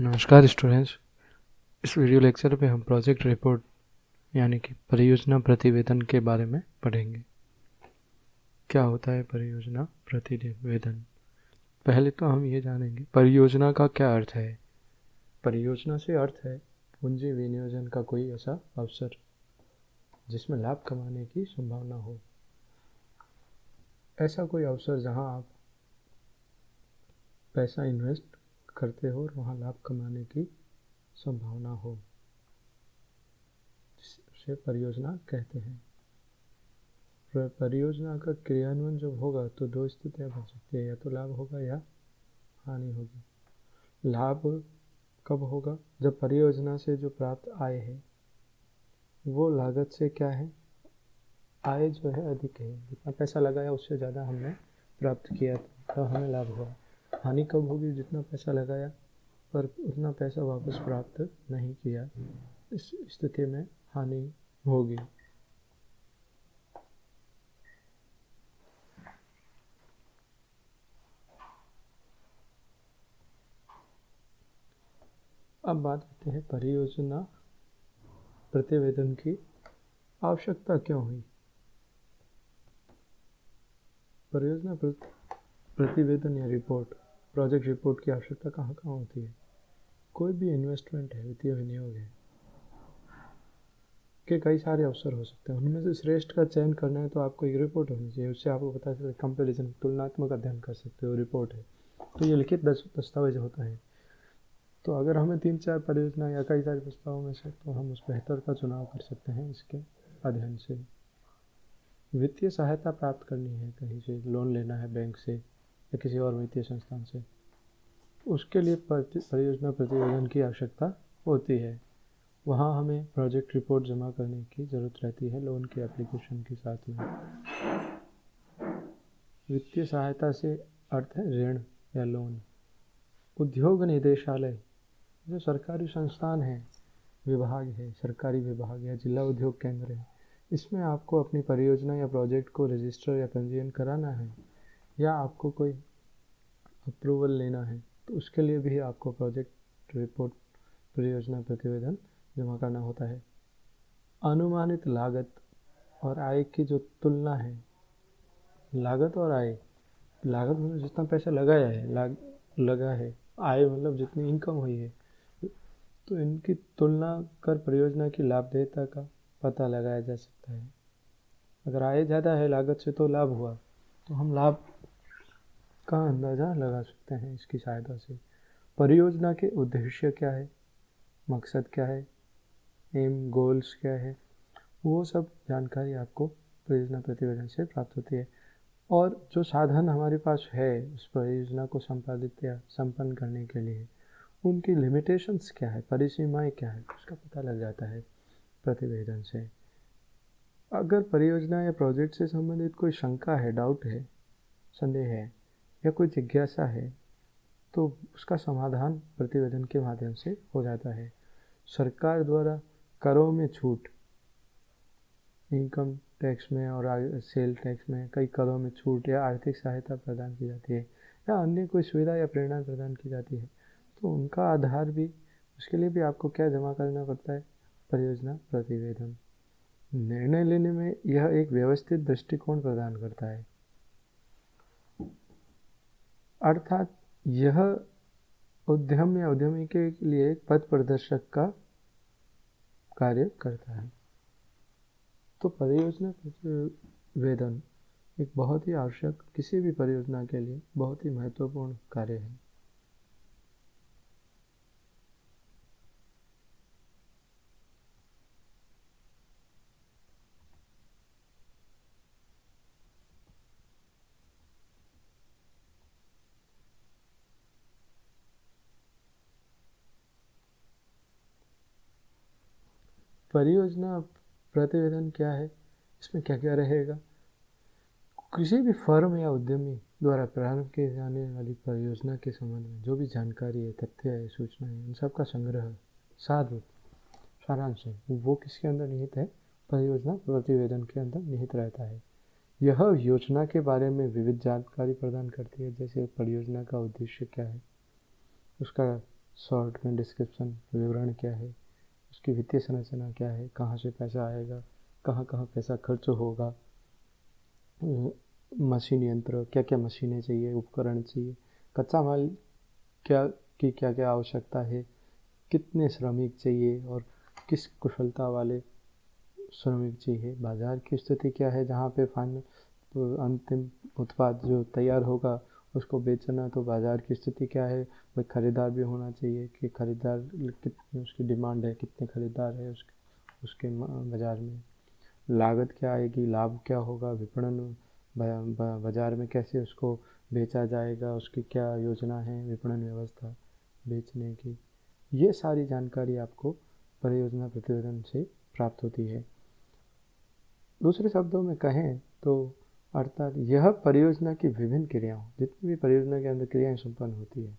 नमस्कार स्टूडेंट्स। इस video lecture में हम प्रोजेक्ट रिपोर्ट यानी कि परियोजना प्रतिवेदन के बारे में पढ़ेंगे। क्या होता है परियोजना प्रतिवेदन? पहले तो हम ये जानेंगे परियोजना का क्या अर्थ है। परियोजना से अर्थ है पूंजी विनियोजन का कोई ऐसा अवसर जिसमें लाभ कमाने की संभावना हो। ऐसा कोई अवसर जहां आप पैसा इन्वेस्ट करते हो और वहां लाभ कमाने की संभावना हो, जिसे परियोजना कहते हैं। परियोजना का क्रियान्वयन जब होगा तो दो स्थितियां बन सकती है, या तो लाभ होगा या हानि होगी। लाभ कब होगा? जब परियोजना से जो प्राप्त आय है वो लागत से क्या है, आय जो है अधिक है, जितना पैसा लगाया उससे ज़्यादा हमने प्राप्त किया तो हमें लाभ हुआ। हानि कब होगी? जितना पैसा लगाया पर उतना पैसा वापस प्राप्त नहीं किया, इस स्थिति में हानि होगी। अब बात करते हैं परियोजना प्रतिवेदन की आवश्यकता क्यों हुई। परियोजना प्रतिवेदन या रिपोर्ट, प्रोजेक्ट रिपोर्ट की आवश्यकता कहाँ कहाँ होती है? कोई भी इन्वेस्टमेंट है, वित्तीय विनियोग है, के कई सारे अवसर हो सकते हैं। उनमें से श्रेष्ठ का चयन करना है तो आपको एक रिपोर्ट होनी चाहिए। उससे आपको पता चले, कंपेरिजन, तुलनात्मक अध्ययन कर सकते हो। रिपोर्ट है तो ये लिखित दस्तावेज होता है। तो अगर हमें 3-4 परियोजना या कई सारे प्रस्तावों में से, तो हम उस बेहतर का चुनाव कर सकते हैं इसके अध्ययन से। वित्तीय सहायता प्राप्त करनी है, कहीं से लोन लेना है बैंक से या किसी और वित्तीय संस्थान से, उसके लिए परियोजना प्रतिवेदन की आवश्यकता होती है। वहाँ हमें प्रोजेक्ट रिपोर्ट जमा करने की ज़रूरत रहती है लोन के एप्लीकेशन के साथ में। वित्तीय सहायता से अर्थ है ऋण या लोन। उद्योग निदेशालय जो सरकारी संस्थान है, विभाग है, सरकारी विभाग या जिला उद्योग केंद्र है, इसमें आपको अपनी परियोजना या प्रोजेक्ट को रजिस्टर या पंजीयन कराना है, या आपको कोई अप्रूवल लेना है, तो उसके लिए भी आपको प्रोजेक्ट रिपोर्ट, परियोजना प्रतिवेदन जमा करना होता है। अनुमानित लागत और आय की जो तुलना है, लागत और आय, लागत मतलब जितना पैसा लगाया है, लगा है, आय मतलब जितनी इनकम हुई है, तो इनकी तुलना कर परियोजना की लाभदेयता का पता लगाया जा सकता है। अगर आय ज़्यादा है लागत से तो लाभ हुआ, तो हम लाभ का अंदाज़ा लगा सकते हैं इसकी सहायता से। परियोजना के उद्देश्य क्या है, मकसद क्या है, एम गोल्स क्या है, वो सब जानकारी आपको परियोजना प्रतिवेदन से प्राप्त होती है। और जो साधन हमारे पास है उस परियोजना को संपादित या संपन्न करने के लिए, उनकी लिमिटेशंस क्या है, परिसीमाएं क्या है, उसका पता लग जाता है प्रतिवेदन से। अगर परियोजना या प्रोजेक्ट से संबंधित कोई शंका है, डाउट है, संदेह है या कोई जिज्ञासा है, तो उसका समाधान प्रतिवेदन के माध्यम से हो जाता है। सरकार द्वारा करों में छूट, इनकम टैक्स में और सेल टैक्स में कई करों में छूट या आर्थिक सहायता प्रदान की जाती है, या अन्य कोई सुविधा या प्रेरणा प्रदान की जाती है, तो उनका आधार भी, उसके लिए भी आपको क्या जमा करना पड़ता है? परियोजना प्रतिवेदन। निर्णय लेने में यह एक व्यवस्थित दृष्टिकोण प्रदान करता है, अर्थात यह उद्यम या उद्यमी के लिए एक पथ प्रदर्शक का कार्य करता है। तो परियोजना प्रतिवेदन एक बहुत ही आवश्यक, किसी भी परियोजना के लिए बहुत ही महत्वपूर्ण कार्य है। परियोजना प्रतिवेदन क्या है, इसमें क्या क्या रहेगा? किसी भी फर्म या उद्यमी द्वारा प्रारंभ किए जाने वाली परियोजना के संबंध में जो भी जानकारी है, तथ्य है, सूचना है, उन सब का संग्रह, सारांश है, वो किसके अंदर निहित है? परियोजना प्रतिवेदन के अंदर निहित रहता है। यह योजना के बारे में विविध जानकारी प्रदान करती है, जैसे परियोजना का उद्देश्य क्या है, उसका शॉर्ट में डिस्क्रिप्शन, विवरण क्या है, उसकी वित्तीय संरचना क्या है, कहाँ से पैसा आएगा, कहाँ कहाँ पैसा खर्च होगा, मशीन यंत्र, क्या क्या मशीनें चाहिए, उपकरण चाहिए, कच्चा माल क्या की क्या क्या आवश्यकता है, कितने श्रमिक चाहिए और किस कुशलता वाले श्रमिक चाहिए, बाजार की स्थिति क्या है जहाँ पे फाइनल तो अंतिम उत्पाद जो तैयार होगा उसको बेचना, तो बाजार की स्थिति क्या है, भाई खरीदार भी होना चाहिए कि खरीदार कितनी उसकी डिमांड है, कितने खरीदार है उसके बाज़ार में, लागत क्या आएगी, लाभ क्या होगा, विपणन बाज़ार में कैसे उसको बेचा जाएगा, उसकी क्या योजना है, विपणन व्यवस्था बेचने की, ये सारी जानकारी आपको परियोजना प्रतिवेदन से प्राप्त होती है। दूसरे शब्दों में कहें तो अर्थात यह परियोजना की विभिन्न क्रियाओं, जितनी भी परियोजना के अंदर क्रियाएं संपन्न होती है,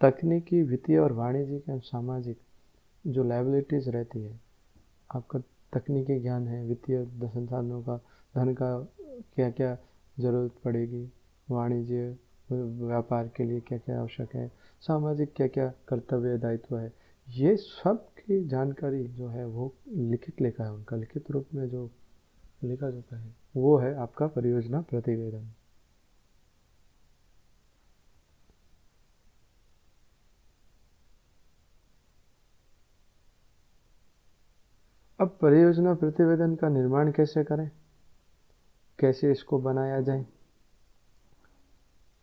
तकनीकी, वित्तीय और वाणिज्यिक एवं सामाजिक जो लायबिलिटीज़ रहती है, आपका तकनीकी ज्ञान है, वित्तीय संसाधनों का, धन का क्या क्या ज़रूरत पड़ेगी, वाणिज्य व्यापार के लिए क्या क्या आवश्यक है, सामाजिक क्या क्या कर्तव्य दायित्व है, ये सब की जानकारी जो है वो लिखित लेखा है, उनका लिखित रूप में जो लिखा जाता है वो है आपका परियोजना प्रतिवेदन। अब परियोजना प्रतिवेदन का निर्माण कैसे करें, कैसे इसको बनाया जाए,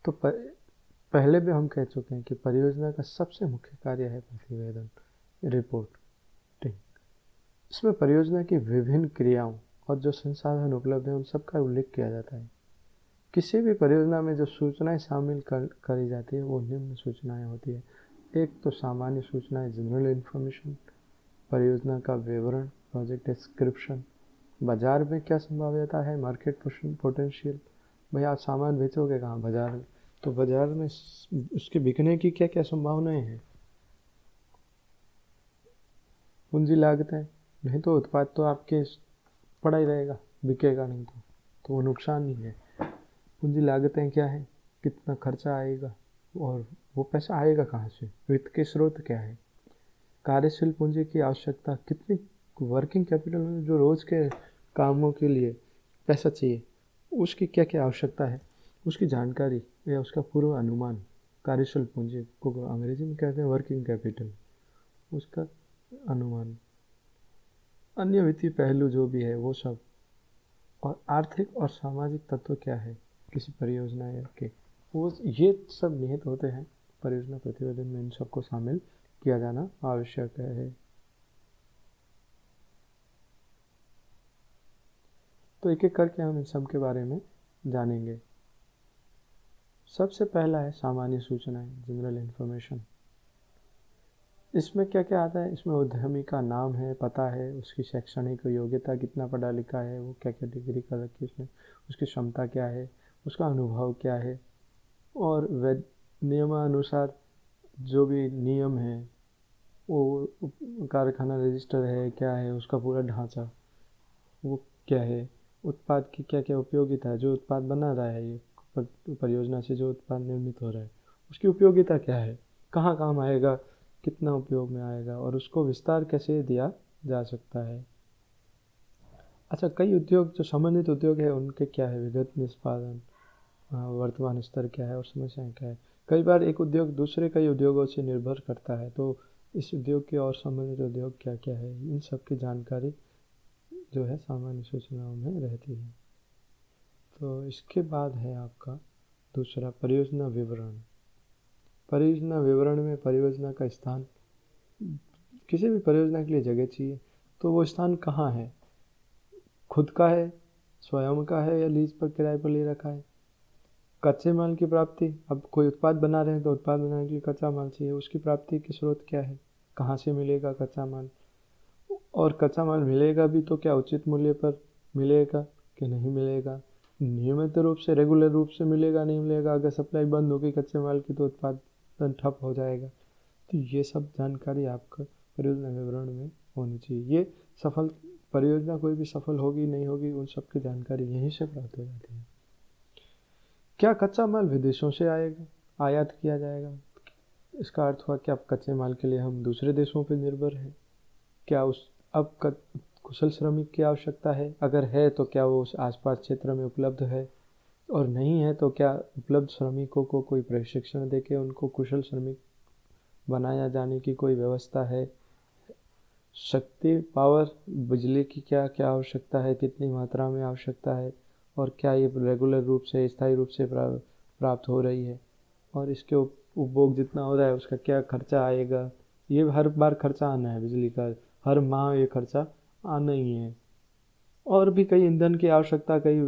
तो पहले भी हम कह चुके हैं कि परियोजना का सबसे मुख्य कार्य है प्रतिवेदन, रिपोर्टिंग। इसमें परियोजना की विभिन्न क्रियाओं और जो संसाधन उपलब्ध हैं उन सब का उल्लेख किया जाता है। किसी भी परियोजना में जो सूचनाएं शामिल करी जाती है वो निम्न सूचनाएं होती है। एक तो सामान्य सूचनाएं, जनरल इन्फॉर्मेशन, परियोजना का विवरण, प्रोजेक्ट डिस्क्रिप्शन, बाजार में क्या संभाव्यता है, मार्केट पोटेंशियल, भाई आप सामान बेचोगे कहाँ, बाजार में, तो बाजार में उसके बिकने की क्या क्या संभावनाएं हैं, पूंजी लागतें, नहीं तो उत्पाद तो आपके पड़ा ही रहेगा, बिकेगा नहीं तो वो नुकसान ही है। पूंजी लागतें क्या है, कितना खर्चा आएगा और वो पैसा आएगा कहाँ से, वित्त के स्रोत क्या है, कार्यशील पूंजी की आवश्यकता कितनी, वर्किंग कैपिटल में जो रोज़ के कामों के लिए पैसा चाहिए उसकी क्या क्या आवश्यकता है, उसकी जानकारी या उसका पूर्व अनुमान, कार्यशील पूंजी को अंग्रेजी में कहते हैं वर्किंग कैपिटल, उसका अनुमान, अन्य वित्तीय पहलू जो भी है वो सब, और आर्थिक और सामाजिक तत्व क्या है किसी परियोजना के, वो ये सब निहित होते हैं परियोजना प्रतिवेदन में। इन सबको शामिल किया जाना आवश्यक है। तो एक एक करके हम इन सब के बारे में जानेंगे। सबसे पहला है सामान्य सूचनाएं, जनरल इन्फॉर्मेशन। इसमें क्या क्या आता है, इसमें उद्यमी का नाम है, पता है, उसकी शैक्षणिक योग्यता, कितना पढ़ा लिखा है, वो क्या क्या डिग्री कर रखी है उसने, उसकी क्षमता क्या है, उसका अनुभव क्या है, और नियमानुसार जो भी नियम है वो कारखाना रजिस्टर है क्या है, उसका पूरा ढांचा वो क्या है, उत्पाद की क्या क्या उपयोगिता है, जो उत्पाद बना रहा है ये परियोजना से जो उत्पाद निर्मित हो रहा है उसकी उपयोगिता क्या है, कहाँ काम आएगा, कितना उपयोग में आएगा, और उसको विस्तार कैसे दिया जा सकता है। अच्छा, कई उद्योग जो संबंधित उद्योग है उनके क्या है, विगत निष्पादन, वर्तमान स्तर क्या है और समस्याएं क्या है। कई बार एक उद्योग दूसरे कई उद्योगों से निर्भर करता है, तो इस उद्योग के और संबंधित उद्योग क्या क्या है, इन सब की जानकारी जो है सामान्य सूचनाओं में रहती है। तो इसके बाद है आपका दूसरा परियोजना विवरण। परियोजना विवरण में परियोजना का स्थान, किसी भी परियोजना के लिए जगह चाहिए, तो वो स्थान कहाँ है, खुद का है, स्वयं का है या लीज पर किराए पर ले रखा है, कच्चे माल की प्राप्ति, अब कोई उत्पाद बना रहे हैं तो उत्पाद बनाने के लिए कच्चा माल चाहिए, उसकी प्राप्ति के स्रोत क्या है, कहाँ से मिलेगा कच्चा माल, और कच्चा माल मिलेगा भी तो क्या उचित मूल्य पर मिलेगा कि नहीं मिलेगा, नियमित रूप से रेगुलर रूप से मिलेगा नहीं मिलेगा, अगर सप्लाई बंद हो गई कच्चे माल की तो उत्पादन ठप हो जाएगा। तो ये सब जानकारी आपका परियोजना विवरण में होनी चाहिए। ये सफल परियोजना कोई भी सफल होगी नहीं होगी उन सब की जानकारी यहीं से प्राप्त हो जाती है। क्या कच्चा माल विदेशों से आएगा, आयात किया जाएगा, इसका अर्थ हुआ कि अब कच्चे माल के लिए हम दूसरे देशों पर निर्भर हैं। क्या उस अब कुशल श्रमिक की आवश्यकता है? अगर है तो क्या वो उस आसपास क्षेत्र में उपलब्ध है? और नहीं है तो क्या उपलब्ध श्रमिकों को कोई प्रशिक्षण देके उनको कुशल श्रमिक बनाया जाने की कोई व्यवस्था है? शक्ति पावर बिजली की क्या क्या आवश्यकता है, कितनी मात्रा में आवश्यकता है, और क्या ये रेगुलर रूप से स्थायी रूप से प्राप्त हो रही है, और इसके उपभोग जितना हो रहा है उसका क्या खर्चा आएगा। ये हर बार खर्चा आना है बिजली का, हर माह ये खर्चा आना ही है। और भी कई ईंधन की आवश्यकता कई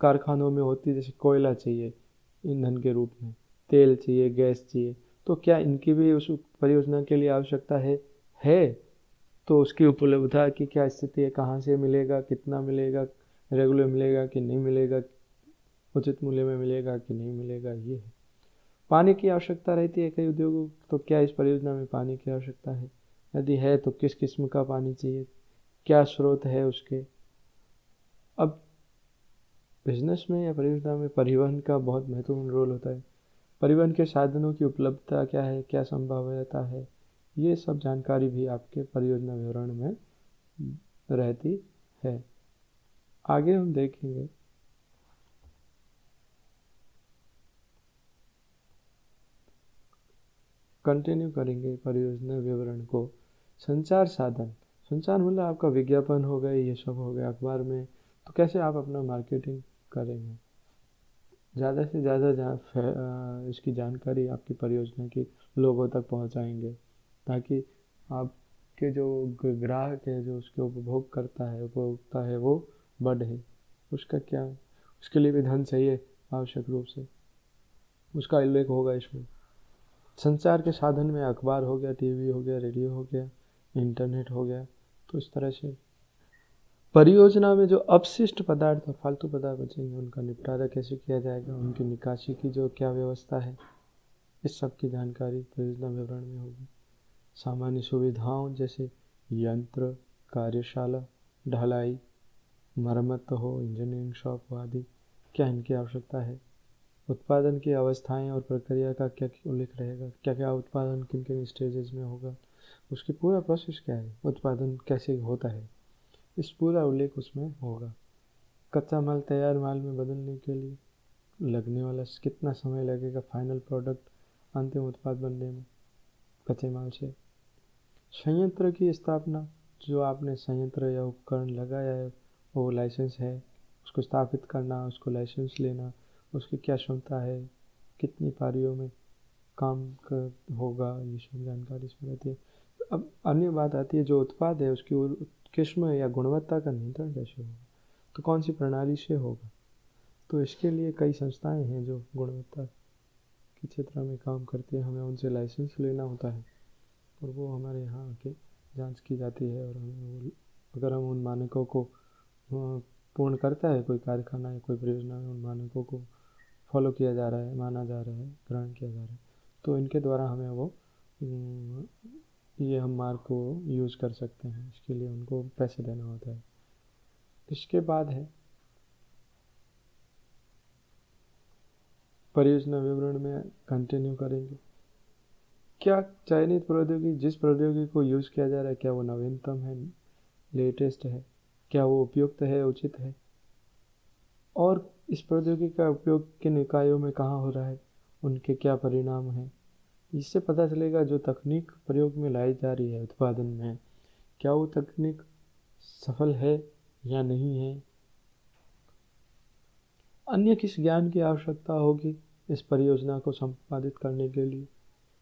कारखानों में होती है, जैसे कोयला चाहिए ईंधन के रूप में, तेल चाहिए, गैस चाहिए। तो क्या इनकी भी उस परियोजना के लिए आवश्यकता है? तो उसकी उपलब्धता की क्या स्थिति है, कहाँ से मिलेगा, कितना मिलेगा, रेगुलर मिलेगा कि नहीं मिलेगा, उचित मूल्य में मिलेगा कि नहीं मिलेगा, ये है। पानी की आवश्यकता रहती है कई उद्योगों को, तो क्या इस परियोजना में पानी की आवश्यकता है? यदि है तो किस किस्म का पानी चाहिए, क्या स्रोत है उसके। अब बिजनेस में या परियोजना में परिवहन का बहुत महत्वपूर्ण रोल होता है। परिवहन के साधनों की उपलब्धता क्या है, क्या संभाव्यता है, ये सब जानकारी भी आपके परियोजना विवरण में रहती है। आगे हम देखेंगे कंटिन्यू करेंगे परियोजना विवरण को। संचार साधन, संचार मतलब आपका विज्ञापन हो गए, ये सब हो गया अखबार में, तो कैसे आप अपना मार्केटिंग करेंगे, ज़्यादा से ज़्यादा इसकी जानकारी आपकी परियोजना की लोगों तक पहुंचाएंगे, ताकि आपके जो ग्राहक है, जो उसके उपभोग करता है, उपभोक्ता है, वो बढ़े। उसका क्या, उसके लिए भी धन चाहिए आवश्यक रूप से, उसका उल्लेख होगा इसमें। संचार के साधन में अखबार हो गया, टीवी हो गया, रेडियो हो गया, इंटरनेट हो गया। तो इस तरह से परियोजना में जो अपशिष्ट पदार्थ और फालतू पदार्थ बचेंगे उनका निपटारा कैसे किया जाएगा, उनकी निकासी की जो क्या व्यवस्था है, इस सब की जानकारी परियोजना विवरण में होगी। सामान्य सुविधाओं जैसे यंत्र, कार्यशाला, ढलाई, मरम्मत हो, इंजीनियरिंग शॉप हो आदि, क्या इनकी आवश्यकता है। उत्पादन की अवस्थाएं और प्रक्रिया का क्या उल्लेख रहेगा, क्या क्या उत्पादन किन किन स्टेजेस में होगा, उसकी पूरा प्रोसेस क्या है, उत्पादन कैसे होता है, इस पूरा उल्लेख उसमें होगा। कच्चा माल तैयार माल में बदलने के लिए लगने वाला कितना समय लगेगा फाइनल प्रोडक्ट, अंतिम उत्पाद बनने में कच्चे माल से। संयंत्र की स्थापना, जो आपने संयंत्र या उपकरण लगाया है वो लाइसेंस है, उसको स्थापित करना, उसको लाइसेंस लेना, उसकी क्या क्षमता है, कितनी पारियों में काम कर होगा, ये सब जानकारी इसमें रहती है। अब अन्य बात आती है, जो उत्पाद है उसकी किस्म या गुणवत्ता का नियंत्रण कैसे होगा, तो कौन सी प्रणाली से होगा। तो इसके लिए कई संस्थाएं हैं जो गुणवत्ता के क्षेत्र में काम करती है, हमें उनसे लाइसेंस लेना होता है और वो हमारे यहाँ आके जांच की जाती है, और हमें अगर हम उन मानकों को पूर्ण करता है कोई कारखाना या कोई परियोजना में, उन मानकों को फॉलो किया जा रहा है, माना जा रहा है, ग्रहण किया जा रहा है, तो इनके द्वारा हमें वो ये हम मार्क को यूज़ कर सकते हैं। इसके लिए उनको पैसे देना होता है। इसके बाद है परियोजना विवरण में कंटिन्यू करेंगे। क्या चयनित प्रौद्योगिकी, जिस प्रौद्योगिकी को यूज़ किया जा रहा है, क्या वो नवीनतम है, लेटेस्ट है, क्या वो उपयुक्त है, उचित है, और इस प्रौद्योगिकी का उपयोग किन इकाइयों में कहाँ हो रहा है, उनके क्या परिणाम हैं। इससे पता चलेगा जो तकनीक प्रयोग में लाई जा रही है उत्पादन में, क्या वो तकनीक सफल है या नहीं है। अन्य किस ज्ञान की आवश्यकता होगी इस परियोजना को संपादित करने के लिए।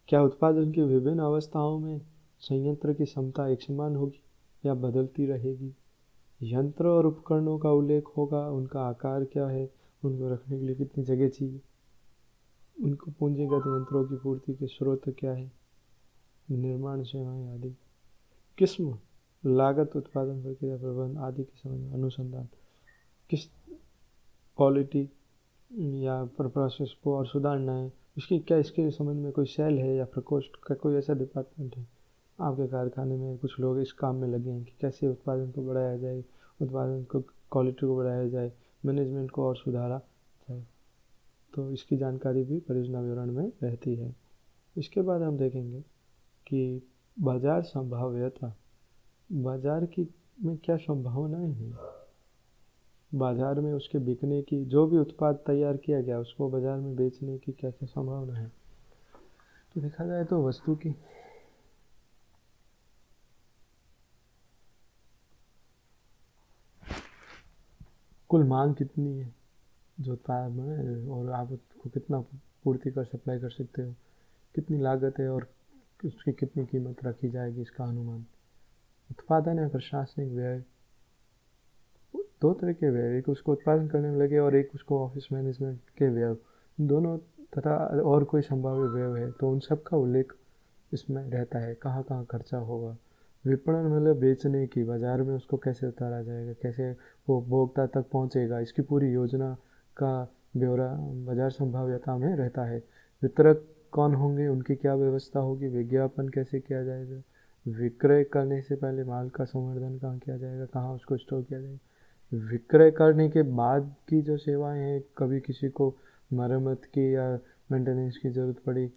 क्या उत्पादन की विभिन्न अवस्थाओं में संयंत्र की क्षमता एक समान होगी या बदलती रहेगी। यंत्र और उपकरणों का उल्लेख होगा, उनका आकार क्या है, उनको रखने के लिए कितनी जगह चाहिए, उनको पूंजीगत यंत्रों की पूर्ति के स्रोत क्या है, निर्माण सेवाएं आदि, किस्म, लागत, उत्पादन प्रक्रिया प्रबंधन आदि के संबंध में अनुसंधान, किस क्वालिटी या प्रोसेस को और सुधारना है, इसकी क्या, इसके संबंध में कोई सेल है या प्रकोष्ठ का कोई ऐसा डिपार्टमेंट है आपके कारखाने में, कुछ लोग इस काम में लगे हैं कि कैसे उत्पादन को बढ़ाया जाए, उत्पादन को क्वालिटी को बढ़ाया जाए, मैनेजमेंट को और सुधारा जाए। तो इसकी जानकारी भी परियोजना विवरण में रहती है। इसके बाद हम देखेंगे कि बाजार संभाव्यता, बाजार की में क्या संभावनाएं हैं, बाजार में उसके बिकने की, जो भी उत्पाद तैयार किया गया उसको बाजार में बेचने की क्या क्या संभावना है। तो देखा जाए तो वस्तु की कुल मांग कितनी है जो उत्पाद में, और आप उसको कितना पूर्ति कर सप्लाई कर सकते हो, कितनी लागत है और उसकी कितनी कीमत रखी जाएगी, इसका अनुमान। उत्पादन या प्रशासनिक व्यय, दो तरह के व्यय, एक उसको उत्पादन करने में लगे और एक उसको ऑफिस मैनेजमेंट के व्यय, दोनों तथा और कोई संभाव्य व्यय है तो उन सब का उल्लेख इसमें रहता है, कहाँ कहाँ खर्चा होगा। विपणन मतलब बेचने की, बाजार में उसको कैसे उतारा जाएगा, कैसे वो उपभोक्ता तक पहुंचेगा, इसकी पूरी योजना का ब्यौरा बाजार संभाव्यता में रहता है। वितरक कौन होंगे, उनकी क्या व्यवस्था होगी, विज्ञापन कैसे किया जाएगा, विक्रय करने से पहले माल का संवर्धन कहाँ किया जाएगा, कहाँ उसको स्टोर किया जाएगा, विक्रय करने के बाद की जो सेवाएं हैं, कभी किसी को मरम्मत की या मेंटेनेंस की ज़रूरत पड़ी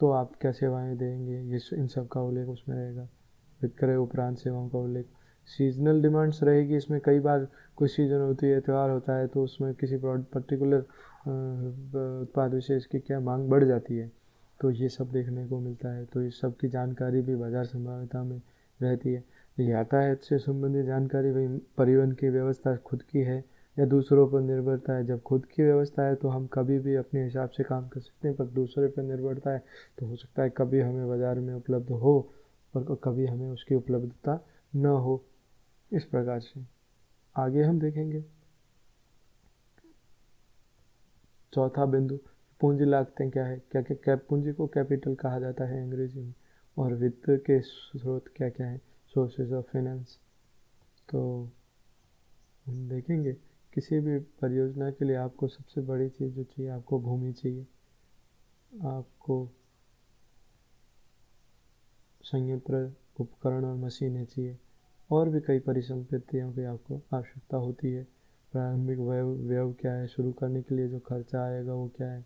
तो आप क्या सेवाएं देंगे, ये इन सब का उल्लेख उसमें रहेगा। विक्रय उपरांत सेवाओं का उल्लेख। सीजनल डिमांड्स रहेगी इसमें, कई बार कोई सीजन होती है, त्यौहार होता है तो उसमें किसी पर्टिकुलर उत्पाद विशेष की क्या मांग बढ़ जाती है, तो ये सब देखने को मिलता है। तो इस सब की जानकारी भी बाजार संभाव्यता में रहती है। यातायात से संबंधित जानकारी, भाई परिवहन की व्यवस्था खुद की है या दूसरों पर निर्भरता है। जब खुद की व्यवस्था है तो हम कभी भी अपने हिसाब से काम कर सकते हैं, पर दूसरे पर निर्भरता है तो हो सकता है कभी हमें बाज़ार में उपलब्ध हो और कभी हमें उसकी उपलब्धता न हो। इस प्रकार से आगे हम देखेंगे चौथा बिंदु, पूंजी लागतें क्या है, क्या क्या कैप पूंजी को कैपिटल कहा जाता है अंग्रेजी में, और वित्त के स्रोत क्या क्या है, सोर्सेज ऑफ फाइनेंस। तो हम देखेंगे किसी भी परियोजना के लिए आपको सबसे बड़ी चीज़ जो चाहिए, आपको भूमि चाहिए, आपको संयंत्र उपकरण और मशीनें चाहिए, और भी कई परिसंपत्तियों की आपको आवश्यकता होती है। प्रारंभिक व्यय क्या है, शुरू करने के लिए जो खर्चा आएगा वो क्या है।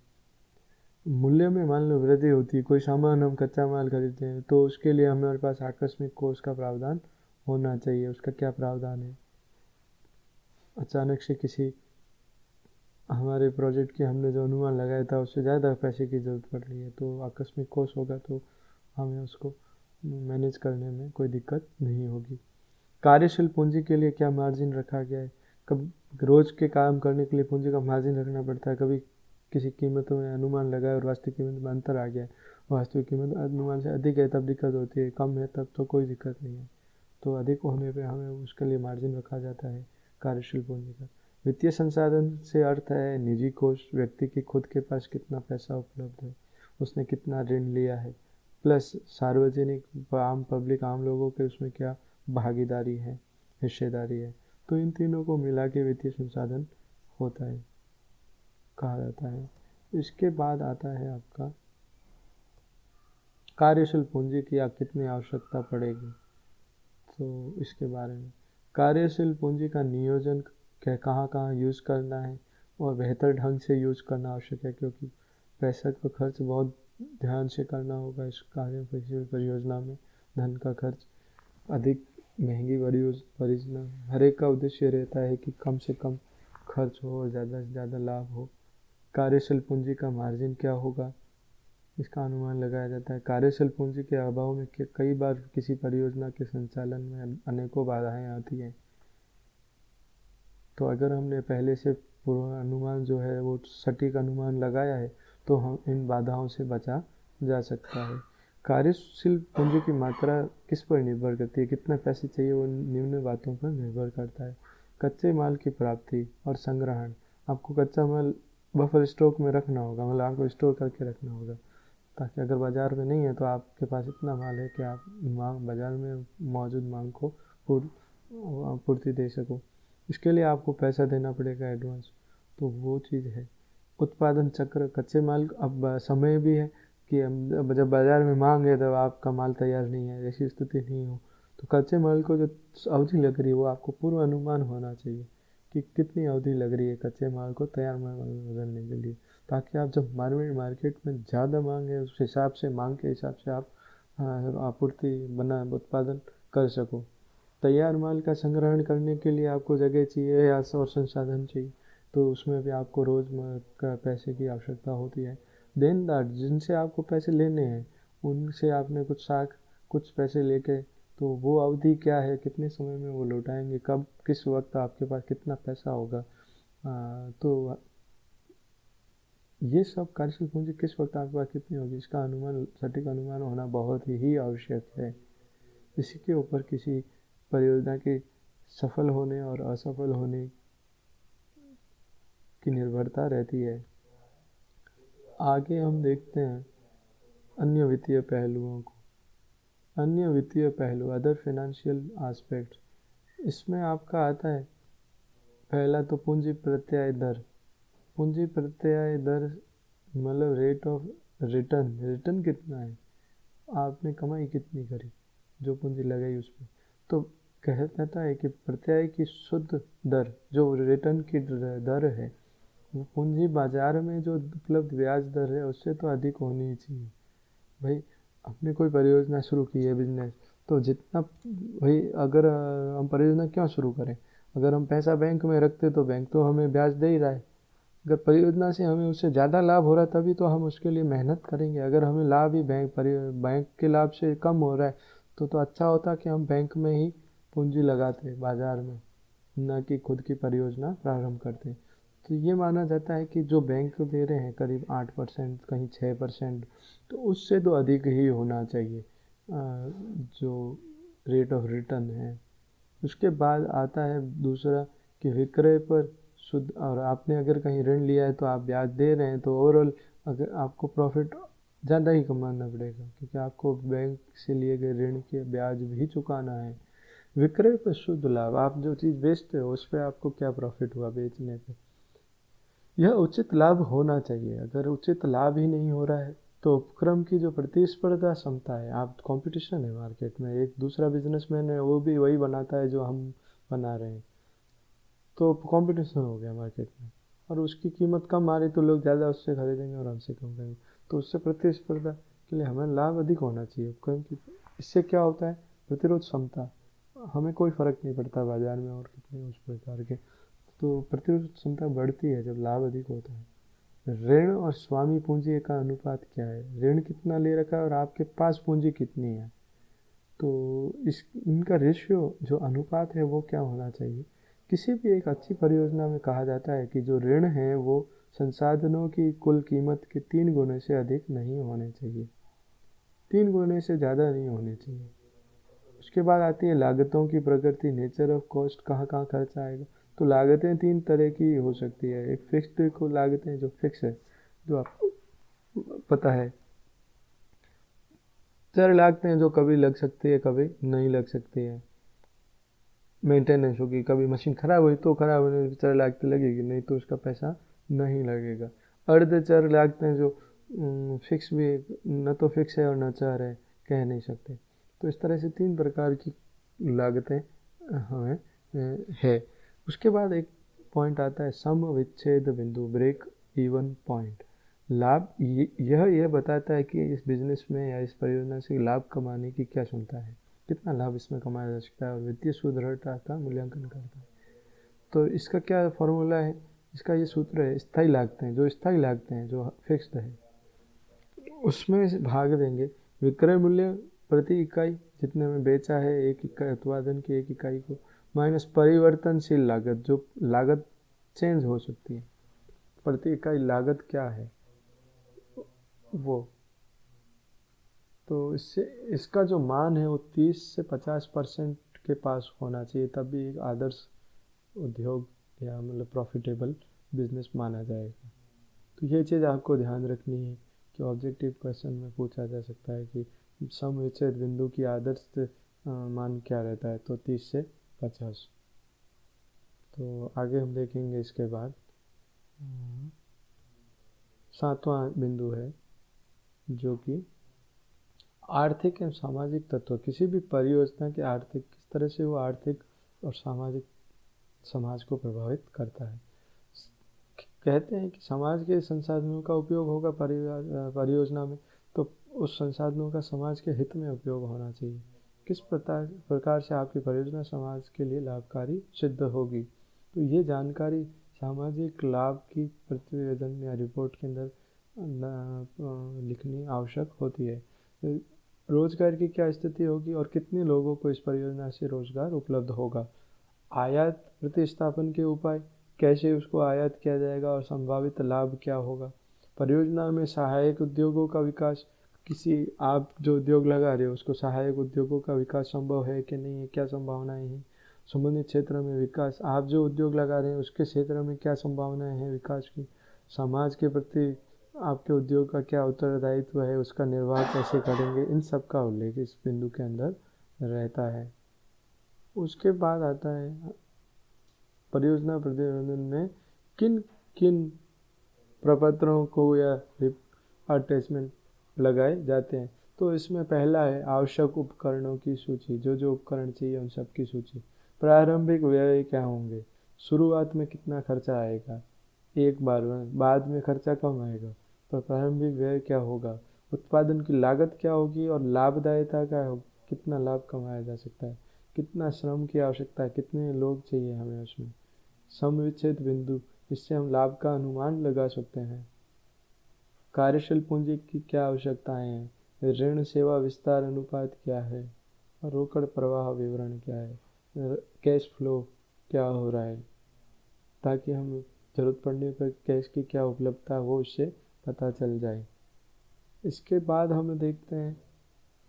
मूल्य में मान लो वृद्धि होती है, कोई सामान हम कच्चा माल खरीदते हैं तो उसके लिए हमारे पास आकस्मिक कोष का प्रावधान होना चाहिए। उसका क्या प्रावधान है, अचानक से किसी हमारे प्रोजेक्ट की हमने जो अनुमान लगाया था उससे ज़्यादा पैसे की ज़रूरत पड़ रही है तो आकस्मिक कोष होगा, तो हमें उसको मैनेज करने में कोई दिक्कत नहीं होगी। कार्यशील पूंजी के लिए क्या मार्जिन रखा गया है, कब रोज के काम करने के लिए पूंजी का मार्जिन रखना पड़ता है। कभी किसी कीमतों में अनुमान लगाए और वास्तविक कीमत में अंतर आ गया है, वास्तविक कीमत अनुमान से अधिक है तब दिक्कत होती है, कम है तब तो कोई दिक्कत नहीं है। तो अधिक होने पे हमें उसके लिए मार्जिन रखा जाता है कार्यशील पूंजी का। वित्तीय संसाधन से अर्थ है निजी कोष, व्यक्ति के खुद के पास कितना पैसा उपलब्ध है, उसने कितना ऋण लिया है, प्लस सार्वजनिक आम पब्लिक, आम लोगों के उसमें क्या भागीदारी है, हिस्सेदारी है। तो इन तीनों को मिला के वित्तीय संसाधन होता है, कहा जाता है। इसके बाद आता है आपका कार्यशील पूंजी की आप कितनी आवश्यकता पड़ेगी, तो इसके बारे में कार्यशील पूंजी का नियोजन क्या, कहाँ कहाँ यूज़ करना है और बेहतर ढंग से यूज़ करना आवश्यक है, क्योंकि पैसा का खर्च बहुत ध्यान से करना होगा इस कार्य परियोजना में। धन का खर्च अधिक महंगी परियोजना, हर एक का उद्देश्य रहता है कि कम से कम खर्च हो और ज़्यादा से ज़्यादा लाभ हो। कार्यशील पूंजी का मार्जिन क्या होगा, इसका अनुमान लगाया जाता है। कार्यशील पूंजी के अभाव में कई बार किसी परियोजना के संचालन में अनेकों बाधाएं आती हैं, तो अगर हमने पहले से पूर्वानुमान जो है वो सटीक अनुमान लगाया है तो हम इन बाधाओं से बचा जा सकता है। कार्यशील पूंजी की मात्रा किस पर निर्भर करती है, कितना पैसे चाहिए, वो निम्न बातों पर निर्भर करता है। कच्चे माल की प्राप्ति और संग्रहण, आपको कच्चा माल बफर स्टॉक में रखना होगा, मतलब आपको स्टोर करके रखना होगा, ताकि अगर बाज़ार में नहीं है तो आपके पास इतना माल है कि आप मांग बाज़ार में मौजूद मांग को पूर्ति दे सको। इसके लिए आपको पैसा देना पड़ेगा एडवांस, तो वो चीज़ है। उत्पादन चक्र, कच्चे माल, अब समय भी है कि जब बाज़ार में मांग है तब आपका माल तैयार नहीं है, ऐसी स्थिति नहीं हो तो कच्चे माल को जो अवधि लग रही है वो आपको पूर्व अनुमान होना चाहिए कि कितनी अवधि लग रही है कच्चे माल को तैयार माल में बदलने के लिए। ताकि आप जब मार्केट में ज़्यादा मांग है उस हिसाब से मांग के हिसाब से आप आपूर्ति उत्पादन कर सको। तैयार माल का संग्रहण करने के लिए आपको जगह चाहिए या और संसाधन चाहिए, तो उसमें भी आपको रोज़मर्रा का पैसे की आवश्यकता होती है। देनदार जिनसे आपको पैसे लेने हैं उनसे आपने कुछ पैसे लेके, तो वो अवधि क्या है, कितने समय में वो लौटाएंगे, कब किस वक्त आपके पास कितना पैसा होगा, तो ये सब कार्यशील पूंजी किस वक्त आपके पास कितनी होगी, इसका सटीक अनुमान होना बहुत ही आवश्यक है। इसी के ऊपर किसी परियोजना के सफल होने और असफल होने की निर्भरता रहती है। आगे हम देखते हैं अन्य वित्तीय पहलुओं को। अन्य वित्तीय पहलू, अदर फाइनेंशियल एस्पेक्ट, इसमें आपका आता है पहला तो पूंजी प्रत्याय दर। पूंजी प्रत्याय दर मतलब रेट ऑफ रिटर्न कितना है, आपने कमाई कितनी करी जो पूंजी लगाई उसमें। तो कहता है कि प्रत्याय की शुद्ध दर जो रिटर्न की दर है वो पूंजी बाजार में जो उपलब्ध ब्याज दर है उससे तो अधिक होनी ही चाहिए। भाई हमने कोई परियोजना शुरू की है, बिजनेस, तो जितना भाई अगर हम परियोजना क्यों शुरू करें, अगर हम पैसा बैंक में रखते तो बैंक तो हमें ब्याज दे ही रहा है। अगर परियोजना से हमें उससे ज़्यादा लाभ हो रहा है तभी तो हम उसके लिए मेहनत करेंगे। अगर हमें लाभ ही बैंक के लाभ से कम हो रहा है तो अच्छा होता कि हम बैंक में ही पूंजी लगाते बाजार में, न कि खुद की परियोजना प्रारंभ करते। तो ये माना जाता है कि जो बैंक दे रहे हैं करीब 8%, कहीं 6%, तो उससे तो अधिक ही होना चाहिए जो रेट ऑफ रिटर्न है। उसके बाद आता है दूसरा कि विक्रय पर शुद्ध, और आपने अगर कहीं ऋण लिया है तो आप ब्याज दे रहे हैं तो ओवरऑल अगर आपको प्रॉफिट ज़्यादा ही कमाना पड़ेगा क्योंकि आपको बैंक से लिए गए ऋण के ब्याज भी चुकाना है। विक्रय पर शुद्ध लाभ, आप जो चीज़ बेचते हो उस पर आपको क्या प्रॉफिट हुआ बेचने पे, यह उचित लाभ होना चाहिए। अगर उचित लाभ ही नहीं हो रहा है तो उपक्रम की जो प्रतिस्पर्धा क्षमता है, आप कंपटीशन है मार्केट में, एक दूसरा बिजनेसमैन है वो भी वही बनाता है जो हम बना रहे हैं, तो कंपटीशन हो गया मार्केट में, और उसकी कीमत कम आ रही तो लोग ज़्यादा उससे खरीदेंगे और हमसे कम करेंगे, तो उससे प्रतिस्पर्धा के लिए हमें लाभ अधिक होना चाहिए उपक्रम की। इससे क्या होता है, प्रतिरोध क्षमता, हमें कोई फ़र्क नहीं पड़ता बाजार में और कितने उस प्रकार के, तो प्रतिरोध क्षमता बढ़ती है जब लाभ अधिक होता है। ऋण और स्वामी पूंजी का अनुपात क्या है, ऋण कितना ले रखा है और आपके पास पूंजी कितनी है, तो इनका रेशियो जो अनुपात है वो क्या होना चाहिए। किसी भी एक अच्छी परियोजना में कहा जाता है कि जो ऋण है वो संसाधनों की कुल कीमत के 3 गुने से अधिक नहीं होने चाहिए, 3 गुने से ज़्यादा नहीं होने चाहिए। उसके बाद आती है लागतों की प्रकृति, नेचर ऑफ कॉस्ट, कहाँ कहाँ खर्च आएगा। तो लागतें 3 तरह की हो सकती है। एक फिक्स्ड को लागतें जो फिक्स है, जो आपको पता है, चर लागतें जो कभी लग सकती है कभी नहीं लग सकती है। मेंटेनेंस होगी, कभी मशीन खराब हुई तो खराब होने की चर लागतें लगेगी, नहीं तो उसका पैसा नहीं लगेगा। अर्ध चर लागतें जो फिक्स भी न तो फिक्स है और न चर है, कह नहीं सकते। तो इस तरह से 3 प्रकार की लागतें हमें है। उसके बाद एक पॉइंट आता है सम विच्छेद बिंदु, ब्रेक इवन पॉइंट। लाभ यह बताता है कि इस बिजनेस में या इस परियोजना से लाभ कमाने की क्या क्षमता है, कितना लाभ इसमें कमाया जा सकता है, और वित्तीय सुदृढ़ता का मूल्यांकन करता है। तो इसका क्या फॉर्मूला है, इसका ये सूत्र है, स्थायी लागतें, जो स्थायी लागतें हैं जो फिक्स्ड है उसमें भाग देंगे विक्रय मूल्य प्रति इकाई, जितने में बेचा है एक इकाई उत्पादन की एक इकाई को, माइनस परिवर्तनशील लागत, जो लागत चेंज हो सकती है, प्रति इकाई लागत क्या है वो। तो इससे इसका जो मान है वो 30 से 50% के पास होना चाहिए, तभी एक आदर्श उद्योग या मतलब प्रॉफिटेबल बिजनेस माना जाएगा। तो ये चीज़ आपको ध्यान रखनी है कि ऑब्जेक्टिव क्वेश्चन में पूछा जा सकता है कि सम विच्छेद बिंदु की आदर्श मान क्या रहता है, तो 30 से 50। तो आगे हम देखेंगे इसके बाद 7वां बिंदु है जो कि आर्थिक एवं सामाजिक तत्व। किसी भी परियोजना के आर्थिक, किस तरह से वो आर्थिक और सामाजिक समाज को प्रभावित करता है। कहते हैं कि समाज के संसाधनों का उपयोग होगा परियोजना में, तो उस संसाधनों का समाज के हित में उपयोग होना चाहिए। किस प्रकार से आपकी परियोजना समाज के लिए लाभकारी सिद्ध होगी, तो ये जानकारी सामाजिक लाभ की प्रतिवेदन या रिपोर्ट के अंदर लिखनी आवश्यक होती है। रोजगार की क्या स्थिति होगी और कितने लोगों को इस परियोजना से रोजगार उपलब्ध होगा। आयात प्रतिस्थापन के उपाय, कैसे उसको आयात किया जाएगा और संभावित लाभ क्या होगा। परियोजना में सहायक उद्योगों का विकास, किसी आप जो उद्योग लगा रहे हो उसको सहायक उद्योगों का विकास संभव है कि नहीं है, क्या संभावनाएं हैं। संबंधित क्षेत्र में विकास, आप जो उद्योग लगा रहे हैं उसके क्षेत्र में क्या संभावनाएं हैं विकास की। समाज के प्रति आपके उद्योग का क्या उत्तरदायित्व है, उसका निर्वाह कैसे करेंगे, इन सब का उल्लेख इस बिंदु के अंदर रहता है। उसके बाद आता है परियोजना प्रतिवेदन में किन किन प्रपत्रों को या अटैचमेंट लगाए जाते हैं। तो इसमें पहला है आवश्यक उपकरणों की सूची, जो जो उपकरण चाहिए उन सब की सूची। प्रारंभिक व्यय क्या होंगे, शुरुआत में कितना खर्चा आएगा एक बार में, बाद में खर्चा कम आएगा, पर प्रारंभिक व्यय क्या होगा। उत्पादन की लागत क्या होगी और लाभदायिता क्या होगी, कितना लाभ कमाया जा सकता है, कितना श्रम की आवश्यकता है, कितने लोग चाहिए हमें उसमें। समविच्छेद बिंदु, जिससे हम लाभ का अनुमान लगा सकते हैं। कार्यशील पूंजी की क्या आवश्यकताएं हैं, ऋण सेवा विस्तार अनुपात क्या है, रोकड़ प्रवाह विवरण क्या है, कैश फ्लो क्या हो रहा है, ताकि हम जरूरत पड़ने पर कैश की क्या उपलब्धता है वो इससे पता चल जाए। इसके बाद हम देखते हैं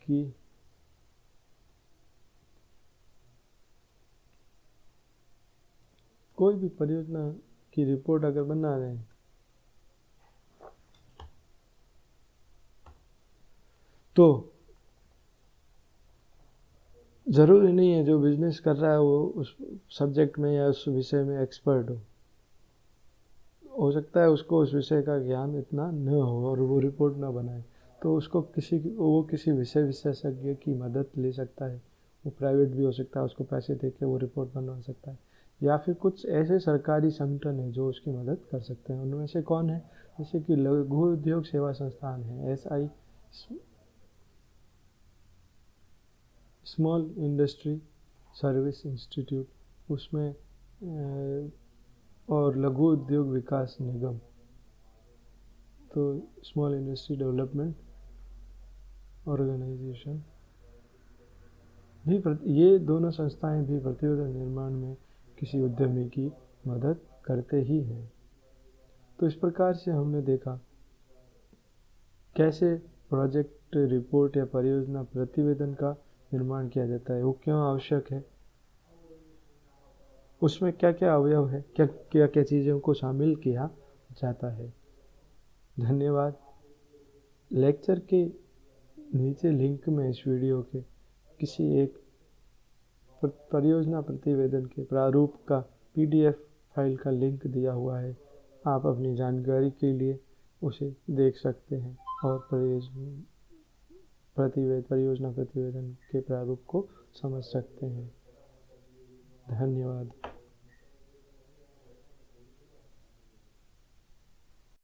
कि कोई भी परियोजना की रिपोर्ट अगर बना रहे हैं तो ज़रूरी नहीं है जो बिजनेस कर रहा है वो उस सब्जेक्ट में या उस विषय में एक्सपर्ट हो सकता है उसको उस विषय का ज्ञान इतना न हो और वो रिपोर्ट ना बनाए, तो उसको किसी विषय विशेषज्ञ की मदद ले सकता है। वो प्राइवेट भी हो सकता है, उसको पैसे दे के वो रिपोर्ट बनवा सकता है, या फिर कुछ ऐसे सरकारी संगठन है जो उसकी मदद कर सकते हैं। उनमें से कौन है, जैसे कि लघु उद्योग सेवा संस्थान है, SI small industry service institute, उसमें और लघु उद्योग विकास निगम, तो स्मॉल इंडस्ट्री डेवलपमेंट ऑर्गेनाइजेशन भी, ये दोनों संस्थाएं भी प्रतिवेदन निर्माण में किसी उद्यमी की मदद करते ही हैं। तो इस प्रकार से हमने देखा कैसे प्रोजेक्ट रिपोर्ट या परियोजना प्रतिवेदन का निर्माण किया जाता है, वो क्यों आवश्यक है, उसमें क्या क्या अवयव है, क्या क्या क्या चीज़ों को शामिल किया जाता है। धन्यवाद। लेक्चर के नीचे लिंक में इस वीडियो के किसी एक परियोजना प्रतिवेदन के प्रारूप का PDF फाइल का लिंक दिया हुआ है, आप अपनी जानकारी के लिए उसे देख सकते हैं और परियोजना प्रतिवेदन के प्रारूप को समझ सकते हैं। धन्यवाद।